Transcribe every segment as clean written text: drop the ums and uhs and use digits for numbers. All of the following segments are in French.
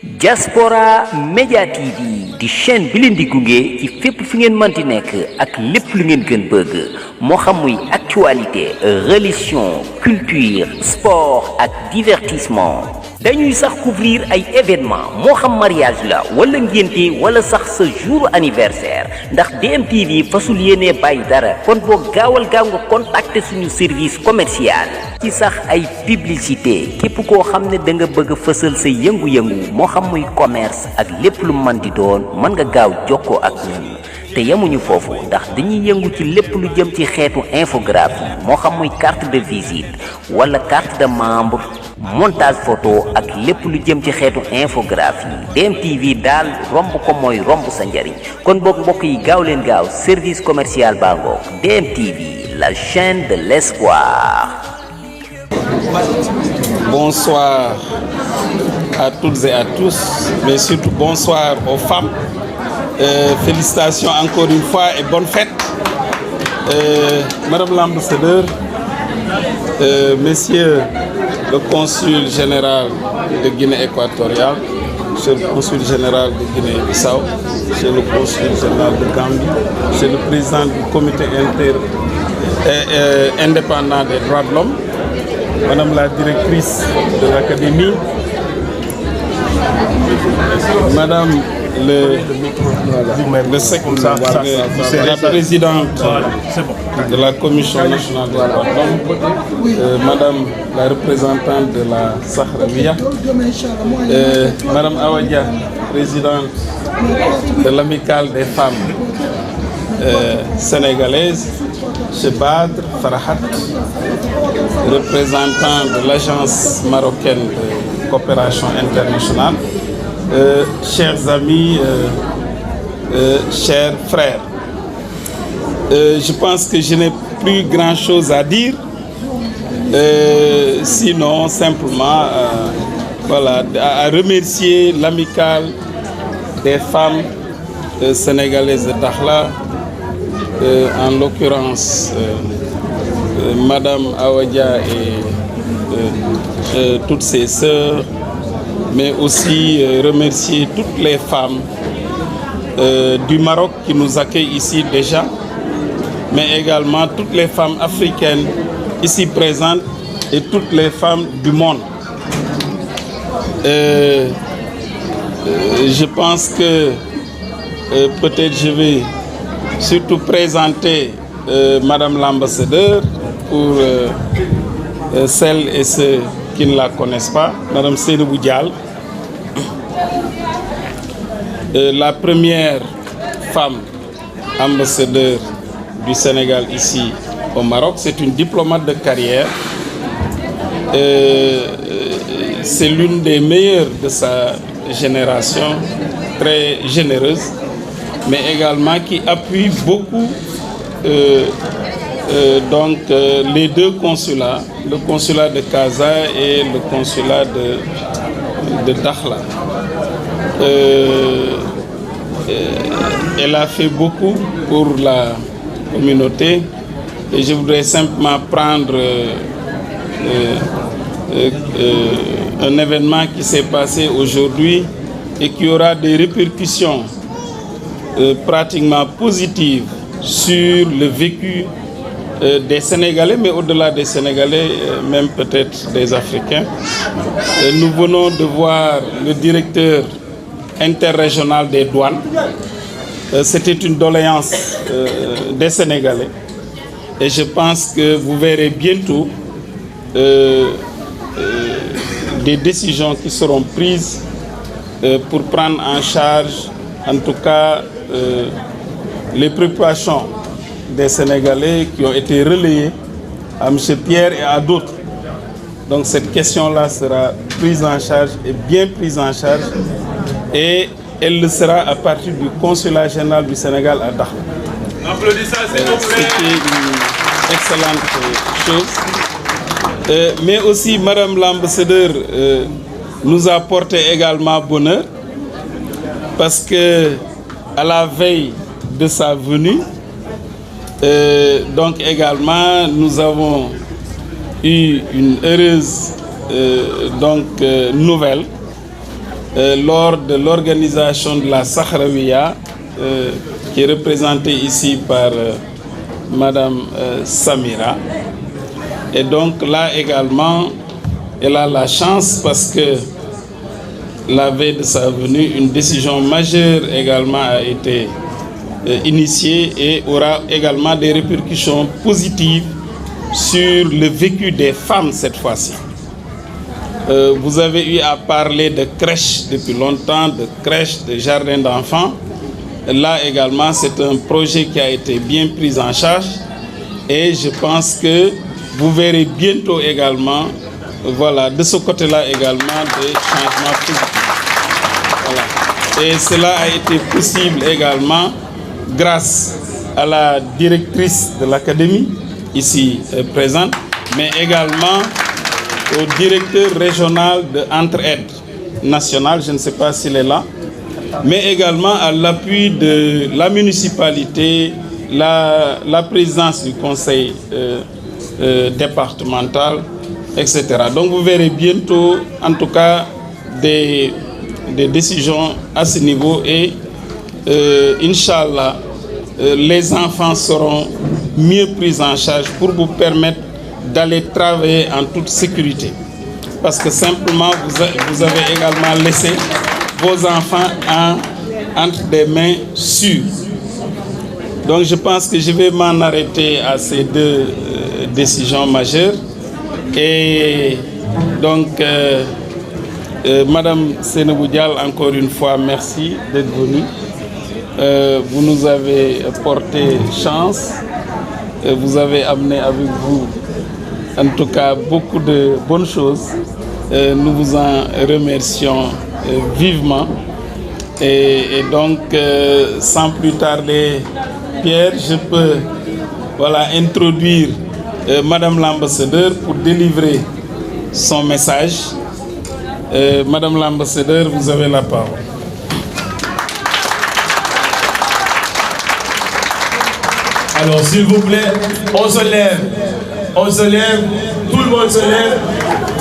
Diaspora Media TV di chaîne bi leen di gunge ci fépp fi ngeen mënti nekk ak lépp lu ngeen gën bëgg moo xam muy actualité religion culture sport ak divertissement dañuy sax couvrir ay événements moo xam mariage la wala ngénte wala sax sa jour anniversaire ndax DMTV fasul yéenee bàyyi dara kon boo gaawal gaaw nga contacter suñu service commercial ci sax ay publicité képp koo xam ne da nga bëgg a fësal sa yëngu-yëngu moo xam muy commerce ak lépp lu mën di doon mën nga gaaw jokkoo ak ñun te yemuñu foofu ndax dañuy yëngu ci lépp lu jëm ci xeetu infographie moo xam muy carte de visite wala carte de membre montage photo ak lépp lu jëm ci xeetu infographie DMTV daal romb ko mooy romb sa njariñ kon boog mbokk yi gaaw leen gaaw service commercial baa ngoog DMTV la chaîne de l'espoir. Bonsoir à toutes et à tous, mais surtout bonsoir aux femmes. Félicitations encore une fois et bonne fête. Madame l'ambassadeur, Monsieur le consul général de Guinée équatoriale, Monsieur le consul général de Guinée-Bissau, Monsieur le consul général de Gambie, Monsieur le président du comité indépendant des droits de l'homme, Madame la directrice de l'académie, Madame la présidente de la Commission nationale des droits de l'homme, Madame la représentante de la Sahraouia, Madame Awadia, présidente de l'amicale des femmes sénégalaises, M. Badr Farahat, représentant de l'Agence marocaine de coopération internationale, chers amis, chers frères, je pense que je n'ai plus grand-chose à dire, sinon simplement voilà, à remercier l'amicale des femmes sénégalaises de Dakhla, en l'occurrence Madame Awadia et toutes ses sœurs, mais aussi remercier toutes les femmes du Maroc qui nous accueillent ici déjà, mais également toutes les femmes africaines ici présentes et toutes les femmes du monde. Je pense que peut-être je vais surtout présenter Madame l'ambassadeur pour celles et ceux qui ne la connaissent pas, Madame Seynabou Dial, la première femme ambassadeur du Sénégal ici au Maroc. C'est une diplomate de carrière. C'est l'une des meilleures de sa génération, très généreuse, mais également qui appuie beaucoup les deux consulats, le consulat de Casa et le consulat de Dakhla. Elle a fait beaucoup pour la communauté et je voudrais simplement prendre un événement qui s'est passé aujourd'hui et qui aura des répercussions pratiquement positives sur le vécu des Sénégalais, mais au-delà des Sénégalais, même peut-être des Africains. Nous venons de voir le directeur interrégional des douanes. C'était une doléance des Sénégalais. Et je pense que vous verrez bientôt des décisions qui seront prises pour prendre en charge, en tout cas, les préoccupations des Sénégalais qui ont été relayées à M. Pierre et à d'autres. Donc cette question-là sera prise en charge et bien prise en charge et elle le sera à partir du consulat général du Sénégal à Dakhla. C'était une excellente chose. Mais aussi, Madame l'ambassadeur nous a porté également bonheur parce que à la veille de sa venue, donc également nous avons eu une heureuse nouvelle lors de l'organisation de la Sahrawiya, qui est représentée ici par Madame Samira. Et donc là également, elle a la chance parce que la veille de sa venue, une décision majeure également a été initiée et aura également des répercussions positives sur le vécu des femmes cette fois-ci. Vous avez eu à parler de crèches depuis longtemps, de crèches, de jardins d'enfants. Là également, c'est un projet qui a été bien pris en charge et je pense que vous verrez bientôt également, voilà, de ce côté-là également, des changements positifs. Voilà. Et cela a été possible également grâce à la directrice de l'académie, ici présente, mais également au directeur régional de Entraide nationale, je ne sais pas s'il est là, mais également à l'appui de la municipalité, la présidence du conseil départemental, etc. Donc vous verrez bientôt, en tout cas, des décisions à ce niveau et Inch'Allah, les enfants seront mieux pris en charge pour vous permettre d'aller travailler en toute sécurité. Parce que simplement, vous avez également laissé vos enfants entre des mains sûres. Donc je pense que je vais m'en arrêter à ces deux décisions majeures. Et donc, Madame Seynabou Dial, encore une fois, merci d'être venue. Vous nous avez porté chance. Vous avez amené avec vous, en tout cas, beaucoup de bonnes choses. Nous vous en remercions vivement. Et donc, sans plus tarder, Pierre, je peux introduire Madame l'ambassadeur pour délivrer son message. Madame l'ambassadeur, vous avez la parole. Alors, s'il vous plaît, on se lève, tout le monde se lève,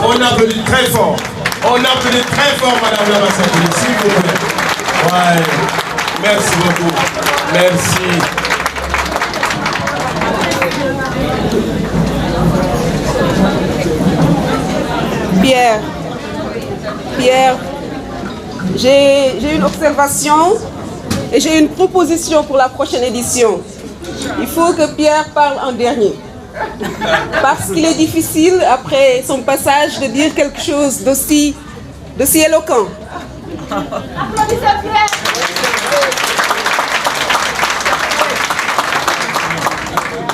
on applaudit très fort, Madame l'ambassadeur, s'il vous plaît. Ouais. Merci beaucoup, merci. Pierre, j'ai une observation et j'ai une proposition pour la prochaine édition. Il faut que Pierre parle en dernier. Parce qu'il est difficile, après son passage, de dire quelque chose d'aussi éloquent.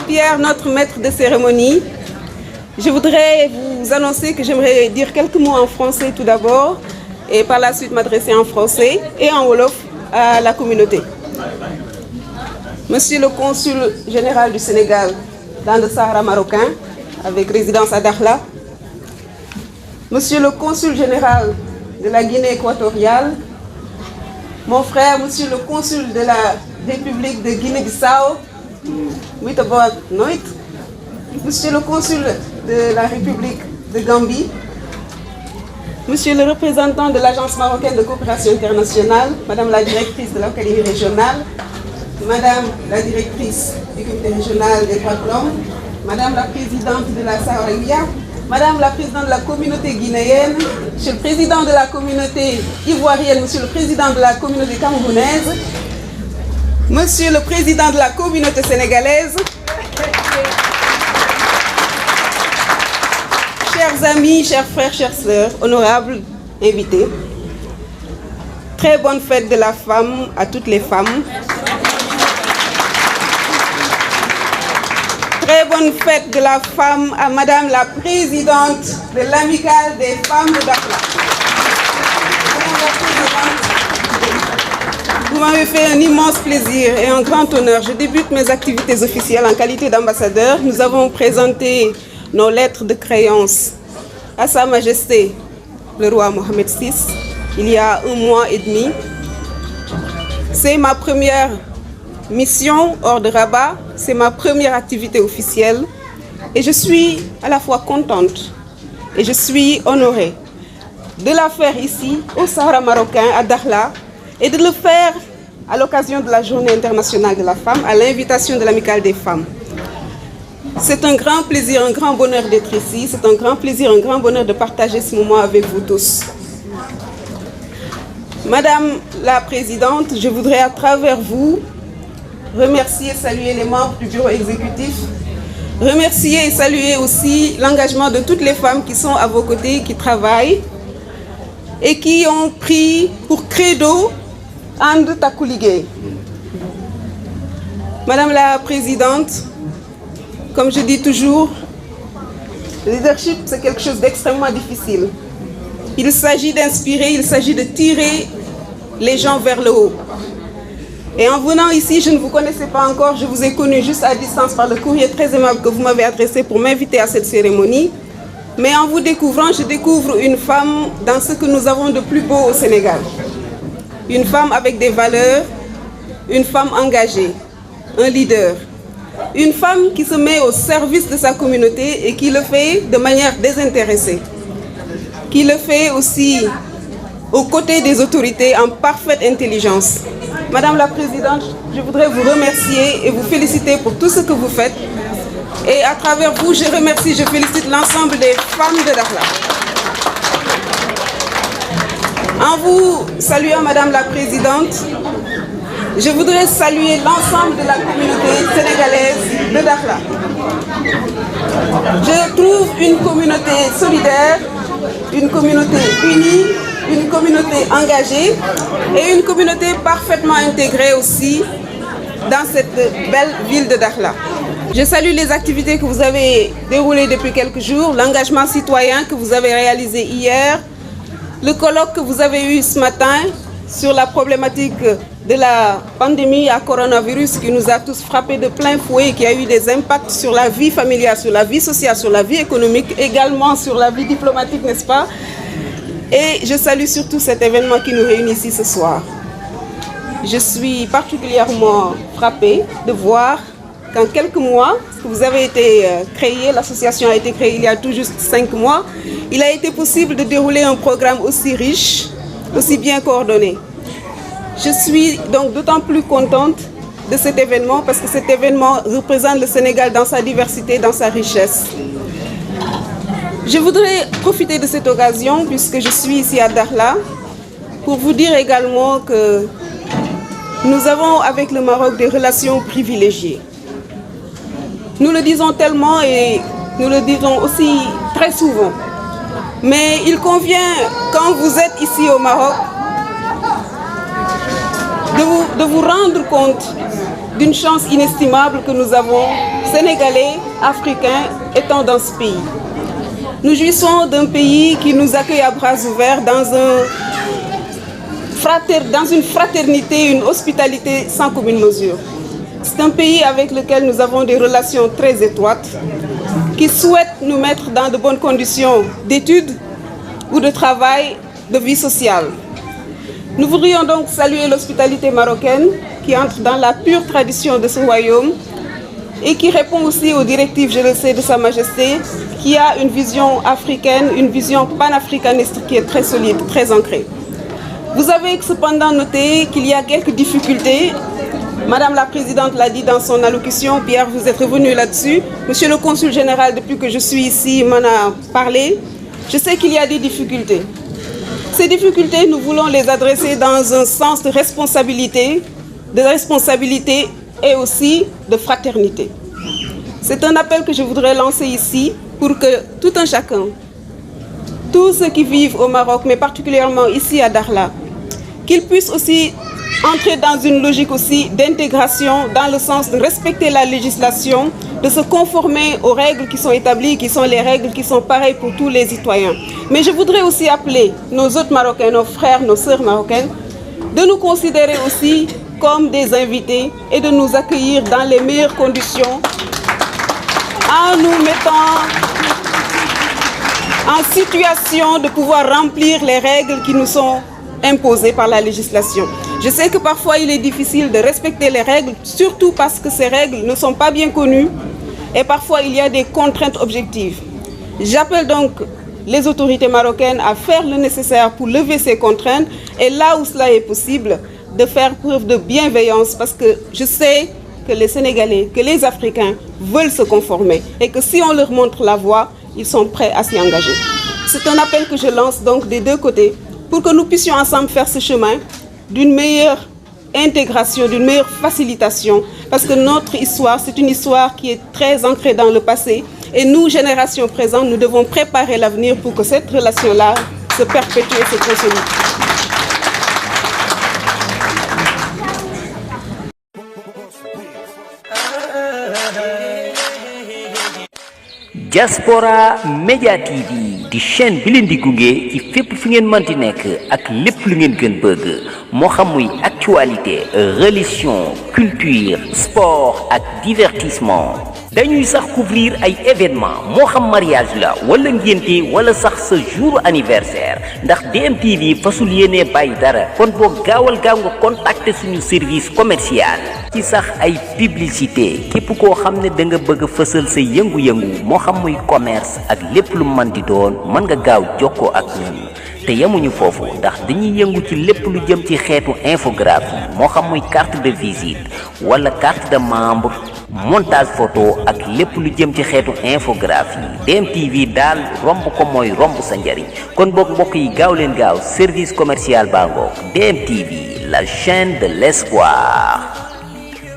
Pierre, notre maître de cérémonie, je voudrais vous annoncer que j'aimerais dire quelques mots en français tout d'abord et par la suite m'adresser en français et en wolof à la communauté. Monsieur le consul général du Sénégal dans le Sahara marocain, avec résidence à Dakhla, Monsieur le consul général de la Guinée équatoriale, mon frère, Monsieur le consul de la République de Guinée-Bissau, Monsieur le consul de la République de Gambie, Monsieur le représentant de l'Agence marocaine de coopération internationale, Madame la directrice de l'Académie régionale, Madame la directrice du comité régional des droits de l'homme, Madame la présidente de la Sahrawiya, Madame la présidente de la communauté guinéenne, Monsieur le président de la communauté ivoirienne, Monsieur le président de la communauté camerounaise, Monsieur le président de la communauté sénégalaise, chers amis, chers frères, chères sœurs, honorables invités, très bonne fête de la femme à toutes les femmes. Très bonne fête de la femme à Madame la présidente de l'amicale des femmes de Dakhla. Vous m'avez fait un immense plaisir et un grand honneur. Je débute mes activités officielles en qualité d'ambassadeur. Nous avons présenté nos lettres de créance à Sa Majesté le roi Mohamed VI il y a 1 mois et demi. C'est ma première mission hors de Rabat, c'est ma première activité officielle Et je suis à la fois contente et je suis honorée de la faire ici, au Sahara marocain, à Dakhla, et de le faire à l'occasion de la Journée internationale de la femme, à l'invitation de l'Amicale des femmes. C'est un grand plaisir, un grand bonheur d'être ici. C'est un grand plaisir, un grand bonheur de partager ce moment avec vous tous. Madame la Présidente, je voudrais à travers vous remercier et saluer les membres du bureau exécutif, remercier et saluer aussi l'engagement de toutes les femmes qui sont à vos côtés, qui travaillent et qui ont pris pour credo And Takku Liggéey. Madame la Présidente, comme je dis toujours, le leadership c'est quelque chose d'extrêmement difficile. Il s'agit d'inspirer, il s'agit de tirer les gens vers le haut. Et en venant ici, je ne vous connaissais pas encore, je vous ai connu juste à distance par le courrier très aimable que vous m'avez adressé pour m'inviter à cette cérémonie. Mais en vous découvrant, je découvre une femme dans ce que nous avons de plus beau au Sénégal. Une femme avec des valeurs, une femme engagée, un leader. Une femme qui se met au service de sa communauté et qui le fait de manière désintéressée. Qui le fait aussi aux côtés des autorités en parfaite intelligence. Madame la Présidente, je voudrais vous remercier et vous féliciter pour tout ce que vous faites. Et à travers vous, je remercie, je félicite l'ensemble des femmes de Dakhla. En vous saluant, Madame la Présidente, je voudrais saluer l'ensemble de la communauté sénégalaise de Dakhla. Je trouve une communauté solidaire, une communauté unie, une communauté engagée et une communauté parfaitement intégrée aussi dans cette belle ville de Dakhla. Je salue les activités que vous avez déroulées depuis quelques jours, l'engagement citoyen que vous avez réalisé hier, le colloque que vous avez eu ce matin sur la problématique de la pandémie à coronavirus qui nous a tous frappés de plein fouet et qui a eu des impacts sur la vie familiale, sur la vie sociale, sur la vie économique, également sur la vie diplomatique, n'est-ce pas? Et je salue surtout cet événement qui nous réunit ici ce soir. Je suis particulièrement frappée de voir qu'en quelques mois, que vous avez été créé, l'association a été créée il y a tout juste 5 mois, il a été possible de dérouler un programme aussi riche, aussi bien coordonné. Je suis donc d'autant plus contente de cet événement parce que cet événement représente le Sénégal dans sa diversité, dans sa richesse. Je voudrais profiter de cette occasion, puisque je suis ici à Dakhla, pour vous dire également que nous avons avec le Maroc des relations privilégiées. Nous le disons tellement et nous le disons aussi très souvent. Mais il convient, quand vous êtes ici au Maroc, de vous rendre compte d'une chance inestimable que nous avons, Sénégalais, Africains, étant dans ce pays. Nous jouissons d'un pays qui nous accueille à bras ouverts dans une fraternité, une hospitalité sans commune mesure. C'est un pays avec lequel nous avons des relations très étroites, qui souhaite nous mettre dans de bonnes conditions d'études ou de travail, de vie sociale. Nous voudrions donc saluer l'hospitalité marocaine qui entre dans la pure tradition de ce royaume et qui répond aussi aux directives, je le sais, de Sa Majesté, qui a une vision africaine, une vision panafricaniste qui est très solide, très ancrée. Vous avez cependant noté qu'il y a quelques difficultés. Madame la Présidente l'a dit dans son allocution, Pierre, vous êtes revenu là-dessus. Monsieur le Consul général, depuis que je suis ici, m'en a parlé. Je sais qu'il y a des difficultés. Ces difficultés, nous voulons les adresser dans un sens de responsabilité et aussi de fraternité. C'est un appel que je voudrais lancer ici pour que tout un chacun, tous ceux qui vivent au Maroc, mais particulièrement ici à Dakhla, qu'ils puissent aussi entrer dans une logique aussi d'intégration dans le sens de respecter la législation, de se conformer aux règles qui sont établies, qui sont les règles qui sont pareilles pour tous les citoyens. Mais je voudrais aussi appeler nos autres Marocains, nos frères, nos sœurs marocaines, de nous considérer aussi comme des invités et de nous accueillir dans les meilleures conditions en nous mettant en situation de pouvoir remplir les règles qui nous sont imposées par la législation. Je sais que parfois il est difficile de respecter les règles, surtout parce que ces règles ne sont pas bien connues, et parfois il y a des contraintes objectives. J'appelle donc les autorités marocaines à faire le nécessaire pour lever ces contraintes et là où cela est possible, de faire preuve de bienveillance parce que je sais que les Sénégalais, que les Africains veulent se conformer et que si on leur montre la voie, ils sont prêts à s'y engager. C'est un appel que je lance donc des deux côtés pour que nous puissions ensemble faire ce chemin d'une meilleure intégration, d'une meilleure facilitation parce que notre histoire, c'est une histoire qui est très ancrée dans le passé et nous, générations présentes, nous devons préparer l'avenir pour que cette relation-là se perpétue et se consolide. Diaspora Media TV di chaîne bi leen di gunge ci fépp fi ngeen manti nekk ak lépp lu ngeen gën bëgg moo xam muy actualité religion culture sport ak divertissement dañuy sax couvrir ay événements moo xam mariage la wala ngénte wala sax sa jour anniversaire ndax DMTV fasul yéenee bàyyi dara kon boo gaawal gaaw nga contacter suñu service commercial ci sax ay publicité képp koo xam ne da nga bëgg a fësal sa yëngu-yëngu moo xam muy commerce ak lépp lu mën di doon mën nga gaaw jokkoo ak ñun te yemuñu foofu ndax dañuy yëngu ci lépp lu jëm ci xeetu infographie moo xam muy carte de visite wala carte de membre montage photo ak lépp lu jëm ci xeetu infographie DMTV daal romb ko mooy romb sa njariñ kon boog mbokk yi gaaw leen gaaw service commercial baa ngoog DMTV la chaîne de l'espoir.